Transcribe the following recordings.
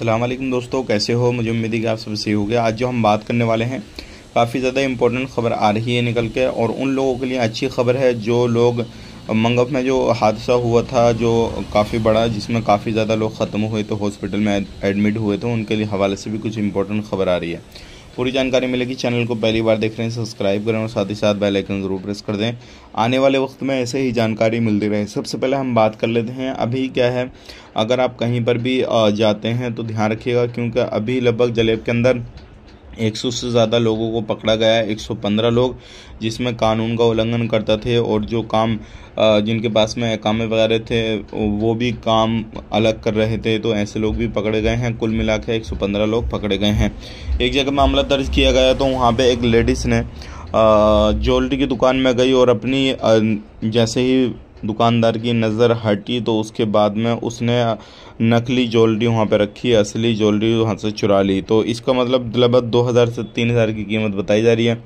अस्सलाम वालेकुम दोस्तों, कैसे हो। मुझे उम्मीद है कि आप सब सही हो गया। आज जो हम बात करने वाले हैं, काफ़ी ज़्यादा इम्पोर्टेंट खबर आ रही है निकल के, और उन लोगों के लिए अच्छी खबर है जो लोग मंगफ में जो हादसा हुआ था, जो काफ़ी बड़ा, जिसमें काफ़ी ज़्यादा लोग ख़त्म हुए तो हॉस्पिटल में एडमिट हुए थे, उनके लिए हवाले से भी कुछ इंपॉर्टेंट खबर आ रही है। पूरी जानकारी मिलेगी। चैनल को पहली बार देख रहे हैं, सब्सक्राइब करें और साथ ही साथ बेल आइकन ज़रूर प्रेस कर दें, आने वाले वक्त में ऐसे ही जानकारी मिलती रहे। सबसे पहले हम बात कर लेते हैं अभी क्या है। अगर आप कहीं पर भी जाते हैं तो ध्यान रखिएगा, क्योंकि अभी लगभग जलेब के अंदर 100 से ज़्यादा लोगों को पकड़ा गया है। 115 लोग जिसमें कानून का उल्लंघन करते थे, और जो काम जिनके पास में अकामे वगैरह थे वो भी काम अलग कर रहे थे, तो ऐसे लोग भी पकड़े गए हैं। कुल मिला के 115 लोग पकड़े गए हैं। एक जगह मामला दर्ज किया गया, तो वहाँ पे एक लेडीज़ ने ज्वेलरी की दुकान में गई, और अपनी जैसे ही दुकानदार की नज़र हटी तो उसके बाद में उसने नकली ज्वेलरी वहाँ पे रखी, असली ज्वेलरी वहाँ से चुरा ली। तो इसका मतलब लगभग 2000 से 3000 की कीमत बताई जा रही है।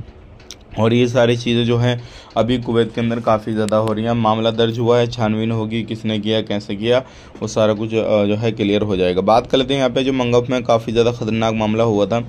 और ये सारी चीज़ें जो हैं अभी कुवैत के अंदर काफ़ी ज़्यादा हो रही हैं। मामला दर्ज हुआ है, छानबीन होगी, किसने किया, कैसे किया, वो सारा कुछ जो है क्लियर हो जाएगा। बात कर लेते हैं यहाँ पे जो मंगफ में काफ़ी ज़्यादा ख़तरनाक मामला हुआ था।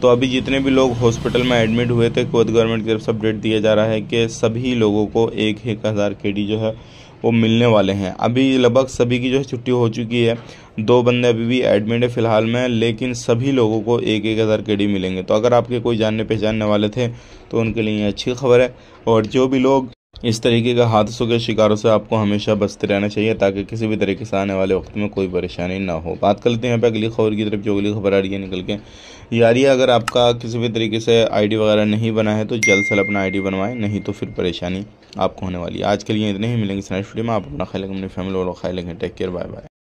तो अभी जितने भी लोग हॉस्पिटल में एडमिट हुए थे, कुवैत गवर्नमेंट की तरफ से अपडेट दिया जा रहा है कि सभी लोगों को 1,000 केडी जो है वो मिलने वाले हैं। अभी लगभग सभी की जो है छुट्टी हो चुकी है। 2 बंदे अभी भी एडमिट है फ़िलहाल में, लेकिन सभी लोगों को 1,000 केडी मिलेंगे। तो अगर आपके कोई जानने पहचानने वाले थे तो उनके लिए ये अच्छी खबर है। और जो भी लोग इस तरीके के हादसों के शिकारों से, आपको हमेशा बचते रहना चाहिए, ताकि किसी भी तरीके से आने वाले वक्त में कोई परेशानी ना हो। बात कर लेते हैं यहाँ पे अगली खबर की तरफ। जो अगली खबर आ रही है निकल के ये आ रही है, अगर आपका किसी भी तरीके से आईडी वगैरह नहीं बना है तो जल्द से जल्द अपना आईडी बनवाएं, नहीं तो फिर परेशानी आपको होने वाली है। आज के लिए इतने ही, मिलेंगे नेक्स्ट वीडियो में। आप अपना ख्याल रखें, अपनी फैमिली और ख्याल रखें। Take care, bye bye.